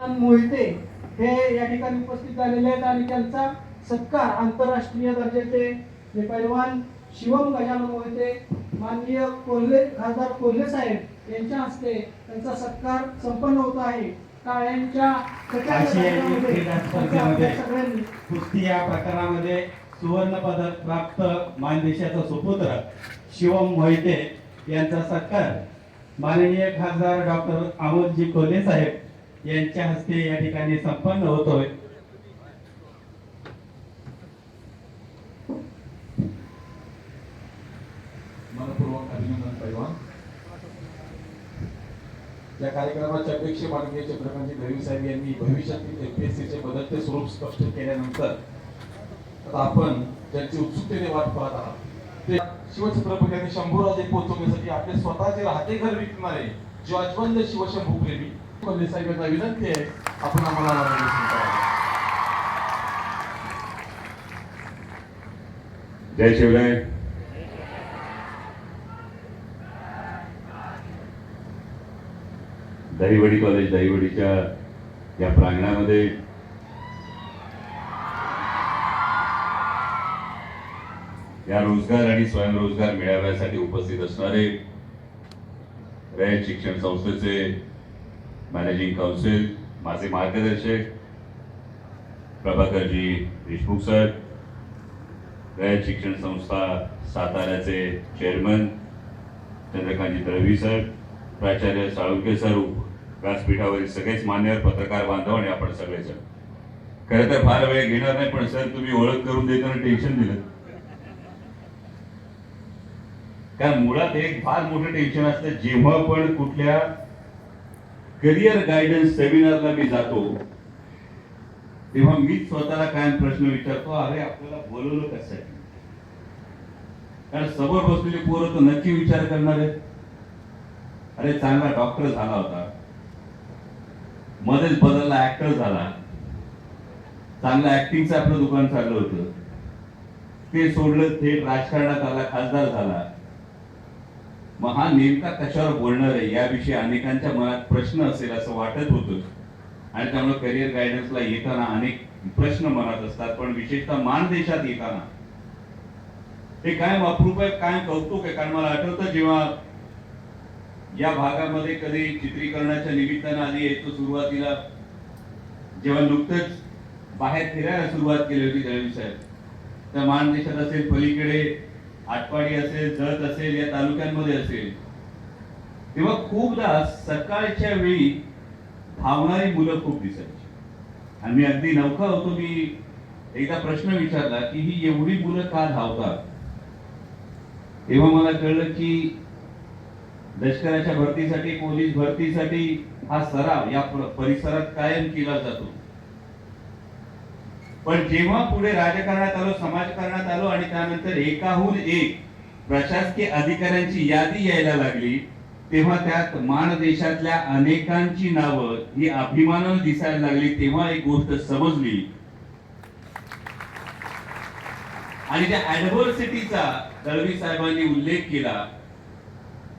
गजानन मोहिते हे या ठिकाणी उपस्थित झालेले आहेत आणि त्यांचा सत्कार आंतरराष्ट्रीय दर्जाचे जे पैलवान शिवम गजानन मोहिते माननीय खासदार कोल्हे साहेब यांच्या हस्ते त्यांचा सत्कार संपन्न होत आहे. टाळ्यांच्या सगळ्यांनी कुस्ती या प्रकारामध्ये सुवर्ण पदक प्राप्त मानदेशाचा सुपुत्र शिवम मोहिते यांचा सत्कार माननीय खासदार डॉक्टर अमोलजी कोल्हे साहेब यांच्या हस्ते या ठिकाणी संपन्न होतोय. मनपूर्वक अभिनंदन पैलवान. या कार्यक्रमाच्या अध्यक्ष माननीय चंद्रकांत दळवी साहेब यांनी भविष्यातील एमपीएससीचे बदलते स्वरूप स्पष्ट केल्यानंतर आता आपण ज्यांची उत्सुकतेने वाट पाहत आहात ते शिवछत्रपती आणि शंभूराजे पोहोचवण्यासाठी आपले स्वतःचे राहते घर विकणारे ज्वाज्वल्य शिवशंभू प्रेमी कोल्हे साहेब यांना विनंती आहे आपण आम्हाला मार्गदर्शन करावे. जय शिवराय. दहिवडी कॉलेज दहिवडीच्या या प्रांगणामध्ये या रोजगार आणि स्वयंरोजगार मेळाव्यासाठी उपस्थित असणारे रयत शिक्षण संस्थेचे मॅनेजिंग काउन्सिल, माझे मार्गदर्शक प्रभाकरजी देशमुख सर, रयत शिक्षण संस्था साताऱ्याचे चेअरमन चंद्रकांतजी दळवी सर, प्राचार्य साळुंके सर, व्यासपीठावरील सगळेच मान्यवर पत्रकार बांधव आणि आपण सगळेजण. खरं तर फार वेळ घेणार नाही, पण सर तुम्ही ओळख करून देताना टेन्शन दिलं. कारण मुळात एक फार मोठं टेन्शन असतं जेव्हा पण कुठल्या करिअर गायडन्स सेमिनारला मी जातो तेव्हा मीच स्वतःला कायम प्रश्न विचारतो, अरे आपल्याला बोलवलं कशासाठी? कारण समोर बसलेली पोरं तर नक्की विचार करणार आहेत, अरे चांगला डॉक्टर झाला होता, मध्येच बदलला ऍक्टर झाला, चांगलं ऍक्टिंगचं आपलं दुकान चाललं होतं, ते सोडलं थेट राजकारणात आला, खासदार झाला, मग हा नेमका कशावर बोलणार आहे याविषयी अनेकांच्या मनात प्रश्न असेल असं वाटत होतं. आणि त्यामुळे करिअर गायडन्सला येताना अनेक प्रश्न मनात असतात, पण विशेषतः मानदेशात येताना हे कायम अप्रूप आहे, कायम कौतुक आहे. कारण मला आठवतं जेव्हा या भागामध्ये कधी चित्रीकरणाच्या निमित्तानं आधी यायचो सुरुवातीला, जेव्हा नुकतंच बाहेर फिरायला सुरुवात केली होती दळवी साहेब, तर मानदेशात असेल, पलीकडे आटपाडी असेल, जत असेल, या तालुक्यांमध्ये असेल, तेव्हा खूपदा सकाळच्या वेळी धावणारी मुलं खूप दिसायची. आणि मी अगदी नवखा होतो, मी एकदा प्रश्न विचारला की ही एवढी मुलं का धावतात? तेव्हा मला कळलं की लष्कराच्या भरतीसाठी, पोलीस भरतीसाठी हा सराव या परिसरात कायम केला जातो. पण जेव्हा पुढे राजकारणात आलो, समाजकारणात आलो आणि त्यानंतर एकाहून एक प्रशासकीय अधिकाऱ्यांची यादी यायला लागली, तेव्हा त्यात मानदेशातल्या अनेकांची नावं ही अभिमानानं दिसायला लागली. तेव्हा एक गोष्ट समजली आणि त्या ऍडव्हर्सिटीचा दळवी साहेबांनी उल्लेख केला,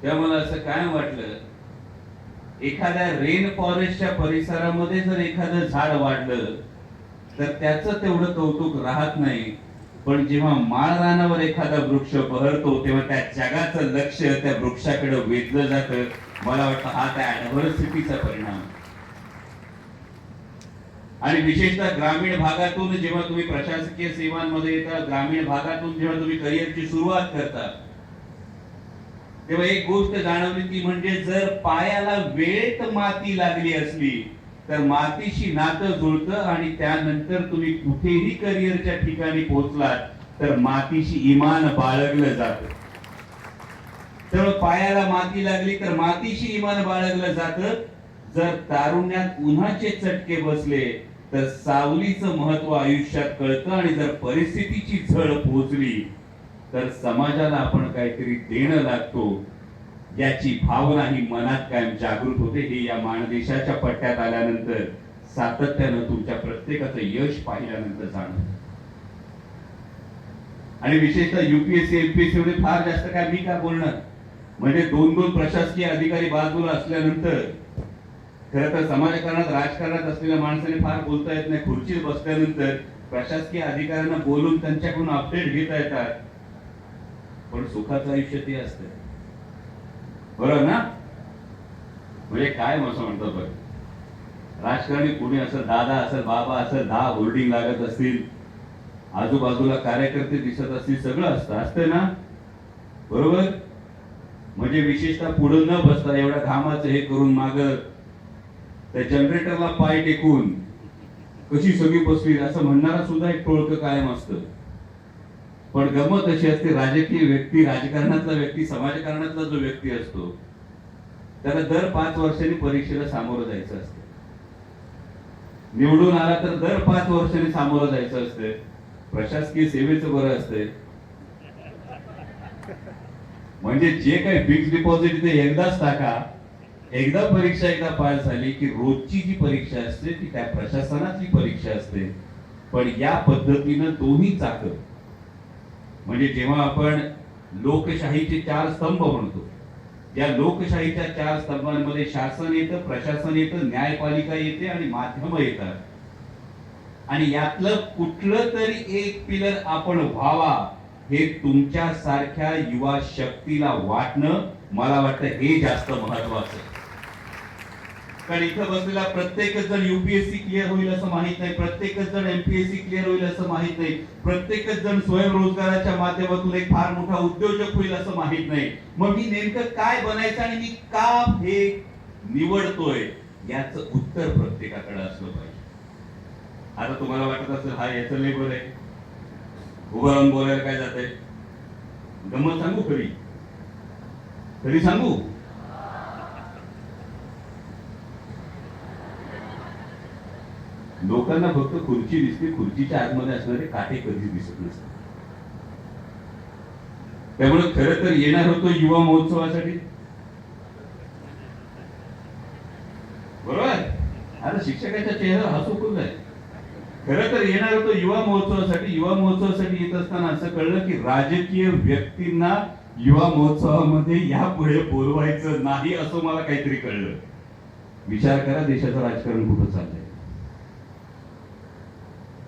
तेव्हा मला असं काय वाटलं, एखाद्या रेन फॉरेस्टच्या परिसरामध्ये जर एखादं झाड वाढलं तर त्याचं तेवढं कौतुक राहत नाही, पण जेव्हा माळरानावर एखादा वृक्ष बहरतो तेव्हा त्या जगाचं लक्ष त्या वृक्षाकडे वेधलं जातं. मला वाटतं हा त्या ऍडव्हर्सिटीचा परिणाम. आणि विशेषतः ग्रामीण भागातून जेव्हा तुम्ही प्रशासकीय सेवांमध्ये येता, ग्रामीण भागातून जेव्हा तुम्ही करिअरची सुरुवात करता, तेव्हा एक गोष्ट जाणवली ती म्हणजे जर पायाला वेळेत माती लागली असली तर मातीशी नातं जुळतं आणि त्यानंतर तुम्ही कुठेही करिअरच्या ठिकाणी पोहोचलात तर मातीशी इमान बाळगलं जातं. तर पायाला माती लागली तर मातीशी इमान बाळगलं जातं. जर तारुण्यात उन्हाचे चटके बसले तर सावलीचं महत्व आयुष्यात कळतं आणि जर परिस्थितीची झळ पोहोचली तर समाजाला आपण काहीतरी देणं लागतो याची भावना ही मनात कायम जागृत होते. हे या मानदेशाच्या पट्ट्यात आल्यानंतर सातत्यानं तुमच्या प्रत्येकाचं यश पाहिल्यानंतर जाणवतं. आणि विशेषतः युपीएससी एमपीएससी मध्ये फार जास्त काय मी का बोलणार, म्हणजे दोन प्रशासकीय अधिकारी बाजूला असल्यानंतर खरं तर समाजकारणात राजकारणात असलेल्या माणसाने फार बोलता येत नाही. खुर्चीत बसल्यानंतर प्रशासकीय अधिकाऱ्यांना बोलून त्यांच्याकडून अपडेट घेता येतात, पण सुखाचं आयुष्य ते असतं. बरोबर ना? म्हणजे काय असं म्हणतात बघ, राजकारणी कोणी असेल, दादा असेल, बाबा असेल, 10 होर्डिंग लागत असतील, आजूबाजूला कार्यकर्ते दिसत असतील, सगळं असतं ना, बरोबर? म्हणजे विशेषतः पुढे न बसता एवढ्या घामाचं हे करून माग त्या जनरेटरला पाय टेकून कशी सगळी बसली असं म्हणणारा सुद्धा एक टोळकं कायम असतं. पण गमत अशी असते, राजकीय व्यक्ती, राजकारणातला व्यक्ती, समाजकारणातला जो व्यक्ती असतो त्याला दर 5 वर्षांनी परीक्षेला सामोरं जायचं असतं. निवडून आला तर दर 5 वर्षांनी सामोरं जायचं असतं. प्रशासकीय सेवेचं बरं असतंय, म्हणजे जे काही फिक्स डिपॉझिट ते एकदाच टाका, एकदा परीक्षा एकदा पास झाली की रोजची जी परीक्षा असते ती त्या प्रशासनातली परीक्षा असते. पण या पद्धतीनं दोन्ही चाकं, म्हणजे जेव्हा आपण लोकशाहीचे 4 स्तंभ म्हणतो, या लोकशाहीच्या 4 स्तंभांमध्ये शासन येतं, प्रशासन येतं, न्यायपालिका येते आणि माध्यम येतात. आणि यातलं कुठलं तरी एक पिलर आपण व्हावा हे तुमच्या सारख्या युवा शक्तीला वाटणं, मला वाटतं हे जास्त महत्वाचं. कारण इथं बसलेला प्रत्येकच जण युपीएससी क्लिअर होईल असं माहित नाही, प्रत्येकच जण एमपीएससी क्लिअर होईल असं माहित नाही, प्रत्येकच जण स्वयंरोजगाराच्या माध्यमातून एक फार मोठा उद्योजक होईल असं माहित नाही. मग मी नेमकं काय बनायचं आणि मी का हे निवडतोय याचं उत्तर प्रत्येकाकडे असलं पाहिजे. आता तुम्हाला वाटत असेल हा याचं लय बरं आहे, उभं राहून बोलायला काय जातंय, गंमत सांगू, खरी सांगू, लोकांना फक्त खुर्ची दिसते, खुर्चीच्या आतमध्ये असणारे काटे कधीच दिसत नसतात. त्यामुळे खरं तर येणार होतो युवा महोत्सवासाठी, बरोबर? आता शिक्षकाच्या चेहऱ्यावर हसू खुललंय. खरं तर येणार होतो युवा महोत्सवासाठी. युवा महोत्सवासाठी येत असताना असं कळलं की राजकीय व्यक्तींना युवा महोत्सवामध्ये यापुढे बोलवायचं नाही असं मला काहीतरी कळलं. विचार करा, देशाचं राजकारण कुठं चाललंय,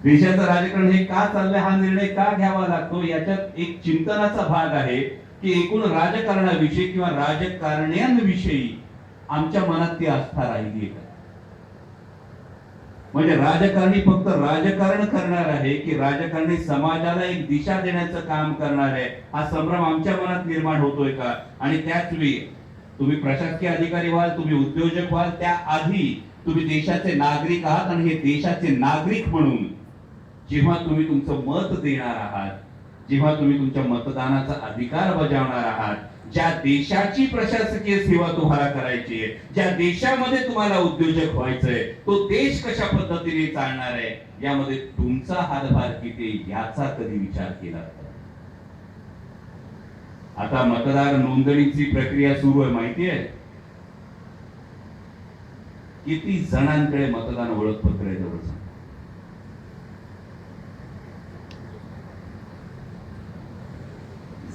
देशाचं राजकारण हे का चाललंय, हा निर्णय का घ्यावा लागतो, याच्यात एक चिंतनाचा भाग आहे की एकूण राजकारणाविषयी किंवा राजकारण्यांविषयी आमच्या मनात ती आस्था राहिली आहे. म्हणजे राजकारणी फक्त राजकारण करणार आहे की राजकारणी समाजाला एक दिशा देण्याचं काम करणार आहे, हा संभ्रम आमच्या मनात निर्माण होतोय का? आणि त्याच वेळी तुम्ही प्रशासकीय अधिकारी व्हाल, तुम्ही उद्योजक व्हाल, त्याआधी तुम्ही देशाचे नागरिक आहात. आणि हे देशाचे नागरिक म्हणून जेव्हा तुम्ही तुमचं मत देणार आहात, जेव्हा तुम्ही तुमच्या मतदानाचा अधिकार बजावणार आहात, ज्या देशाची प्रशासकीय सेवा तुम्हाला करायची आहे, ज्या देशामध्ये तुम्हाला उद्योजक व्हायचंय, तो देश कशा पद्धतीने चालणार आहे, यामध्ये तुमचा हातभार किती याचा कधी विचार केला? आता मतदार नोंदणीची प्रक्रिया सुरू आहे, माहितीये किती जणांकडे मतदान ओळखपत्र आहे? जवळ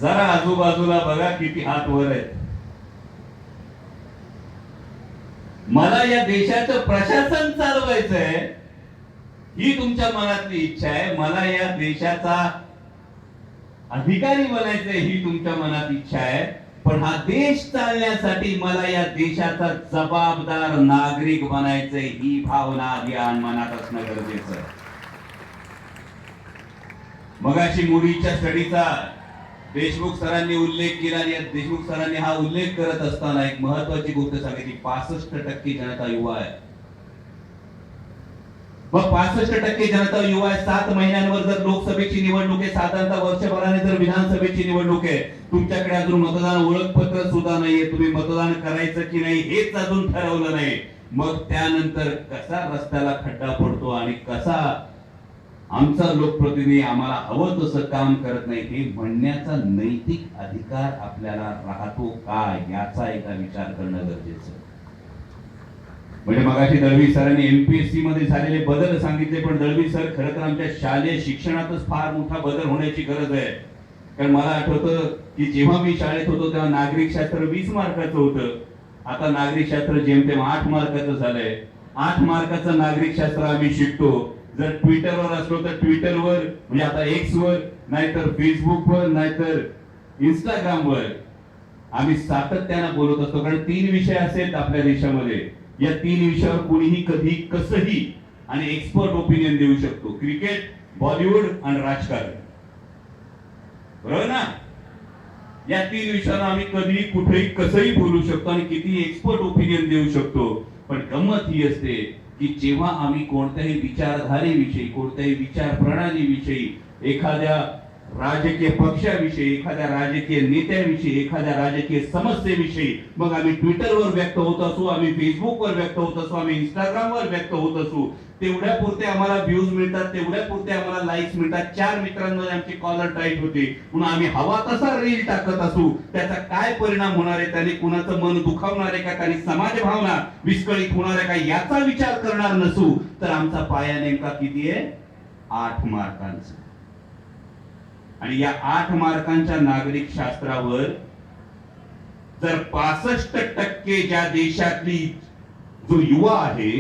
जरा आजूबाजूला बघा किती हात वर आहेत. मला या देशाचं प्रशासन चालवायचंय ही तुमच्या मनातली इच्छा आहे, मला या देशाचा अधिकारी बनायचंय ही तुमच्या मनात इच्छा आहे. पण हा देश चालण्यासाठी मला या देशाचा जबाबदार नागरिक बनायचंय ही भावना आधी मनात असणं गरजेचं आहे. मगाशी मुलीच्या स्टडीचा देशमुख सरांनी उल्लेख केला आणि देशमुख सरांनी हा उल्लेख करत असताना एक महत्वाची गोष्ट सांगितली, 65% जनता युवा आहे. मग 65% जनता युवा आहे. 7 महिन्यांवर जर लोकसभेची निवडणूक आहे, साधारणतः वर्षभराने जर विधानसभेची निवडणूक आहे, तुमच्याकडे अजून मतदान ओळखपत्र सुद्धा नाहीये, तुम्ही मतदान करायचं की नाही हेच अजून ठरवलं नाही. मग त्यानंतर कसा रस्त्याला खड्डा पडतो आणि कसा आमचा लोकप्रतिनिधी आम्हाला हवं तसं काम करत नाही हे म्हणण्याचा नैतिक अधिकार आपल्याला राहतो का, याचा एकदा विचार करणं गरजेचं. म्हणजे मगाशी दळवी सरांनी एमपीएससी मध्ये झालेले बदल सांगितले, पण दळवी सर खरं तर आमच्या शालेय शिक्षणातच फार मोठा बदल होण्याची गरज आहे. कारण मला आठवतं की जेव्हा मी शाळेत होतो तेव्हा नागरिक शास्त्र 20 मार्काचं होतं आता नागरिक शास्त्र जेमतेम 8 मार्काचं झालंय. 8 मार्काचं नागरिक शास्त्र आम्ही शिकतो. जर ट्विटरवर असलो तर ट्विटरवर म्हणजे आता एक्स वर, नाहीतर फेसबुकवर, नाहीतर इंस्टाग्रामवर आम्ही सातत्यानं बोलत असतो. कारण 3 विषय असेल आपल्या देशामध्ये. या 3 विषयावर कोणीही कधी कसंही आणि एक्सपर्ट ओपिनियन देऊ शकतो. क्रिकेट, बॉलिवूड आणि राजकारण. बरोबर ना? या 3 विषयावर आम्ही कधी कुठेही कसंही बोलू शकतो आणि किती एक्सपर्ट ओपिनियन देऊ शकतो. पण गंमत ही असते की जेव्हा आम्ही कोणत्याही विचारधारेविषयी, कोणत्याही विचार प्रणालीविषयी, एखाद्या राजकीय पक्षाविषयी, एखाद्या राजकीय नेत्याविषयी, एखाद्या राजकीय समस्येविषयी मग आम्ही ट्विटरवर व्यक्त होत असू, आम्ही फेसबुकवर व्यक्त होत असू, आम्ही इंस्टाग्रामवर व्यक्त होत असू, तेवढ्या पुरते आम्हाला व्ह्यूज मिळतात, तेवढ्या पुरते आम्हाला लाईक्स मिळतात. 4 मित्रांमध्ये आमची कॉलर टाईट होते म्हणून आम्ही हवा तसा रील टाकत असू. त्याचा काय परिणाम होणार आहे, त्याने कुणाचं मन दुखावणार आहे का, त्याने समाज भावना विस्कळीत होणार आहे का, याचा विचार करणार नसू तर आमचा पाया नेमका किती आहे? 8 मार्कांचा. आणि या 8 मार्कांच्या नागरिक शास्त्रावर जर 65% ज्या देशातली जो युवा आहे,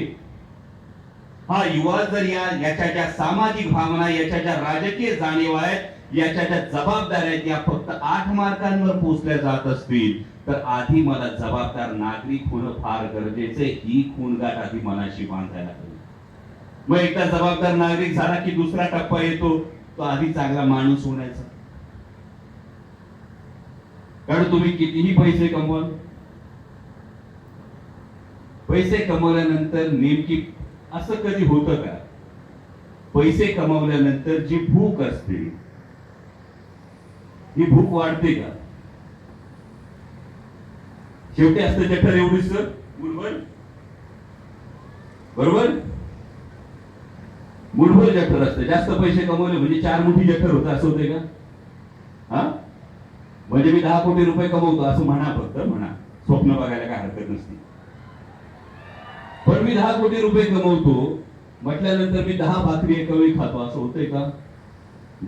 हा युवा जर याच्या ज्या सामाजिक भावना, याच्या ज्या राजकीय जाणीवा आहेत, याच्या ज्या जबाबदाऱ्या आहेत, या फक्त 8 मार्कांवर पोहोचल्या जात असतील तर आधी मला जबाबदार नागरिक होणं फार गरजेचं आहे. ही खूणगाठ आधी मनाशी बांधायला हवी. मग एकदा जबाबदार नागरिक झाला की दुसरा टप्पा येतो, तो आधी चांगला माणूस होण्याचा. कारण तुम्ही कितीही पैसे कमवा, पैसे कमवल्यानंतर नेमकी असं कधी होतं का, पैसे कमवल्यानंतर जी भूक असते ही भूक वाढते का? शेवटी असतं जठर एवढीच मुठभर. बरोबर? मुठभर जठर असतं. जास्त पैसे कमवले म्हणजे 4 मुठी जठर होतं असं होते का? हा, म्हणजे मी 10 कोटी रुपये कमवतो असं म्हणा, फक्त म्हणा. स्वप्न बघायला काय हरकत नसते. पण मी 10 कोटी रुपये कमवतो म्हटल्यानंतर मी 10 भाकरी एका वेळी खातो असं होतंय का?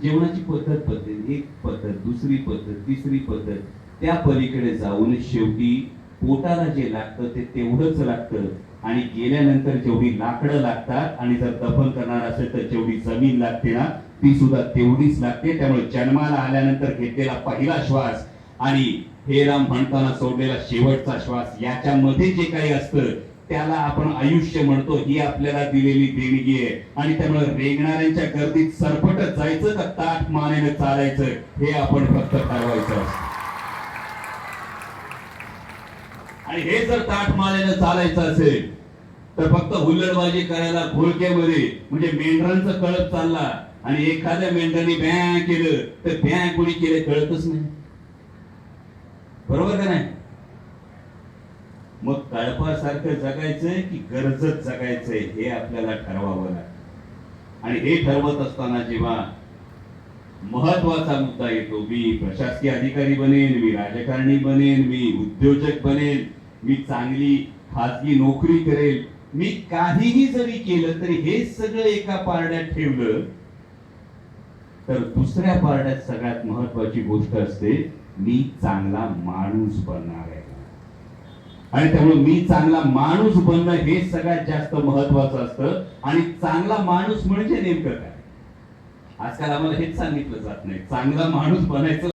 जेवणाची पद्धत, एक पद्धत, दुसरी पद्धत, तिसरी पद्धत, त्या पलीकडे जाऊन शेवटी पोटाला जे लागतं ते तेवढंच लागतं. आणि गेल्यानंतर जेवढी लाकडं लागतात आणि जर दफन करणार असेल तर जेवढी जमीन लागते ना, ती सुद्धा तेवढीच लागते. त्यामुळे जन्माला आल्यानंतर घेतलेला पहिला श्वास आणि हे राम म्हणताना सोडलेला शेवटचा श्वास, याच्यामध्ये जे काही असतं त्याला आपण आयुष्य म्हणतो. ही आपल्याला दिलेली देणगी आहे. आणि त्यामुळे रेंगणाऱ्यांच्या गर्दीत सरपटत जायचं का ताठ मानेनं चालायचं, हे आपण फक्त ठरवायचं. आणि हे जर ताठ मानेनं चालायचं असेल तर फक्त हुल्लडबाजी करायला घोळक्यामध्ये म्हणजे मेंढरांचं कळप चालला आणि एखाद्या मेंढरांनी बॅं केलं तर बॅं कोणी केलं कळतच नाही. बरोबर का नाही? मग कळपासारखं जगायचंय की गरजत जगायचंय हे आपल्याला ठरवावं लागतं. आणि हे ठरवत असताना जेव्हा महत्वाचा मुद्दा येतो, मी प्रशासकीय अधिकारी बनेन, मी राजकारणी बनेन, मी उद्योजक बनेन, मी चांगली खासगी नोकरी करेल, मी काहीही जरी केलं तरी हे सगळं एका पारड्यात ठेवलं तर दुसऱ्या पारड्यात सगळ्यात महत्वाची गोष्ट असते, मी चांगला माणूस बनणार आहे. आणि त्यामुळे मी चांगला माणूस बनणं हे सगळ्यात जास्त महत्वाचं असतं. आणि चांगला माणूस म्हणजे नेमकं काय? आजकाल आम्हाला हेच सांगितलं जात नाही. चांगला माणूस बनायचं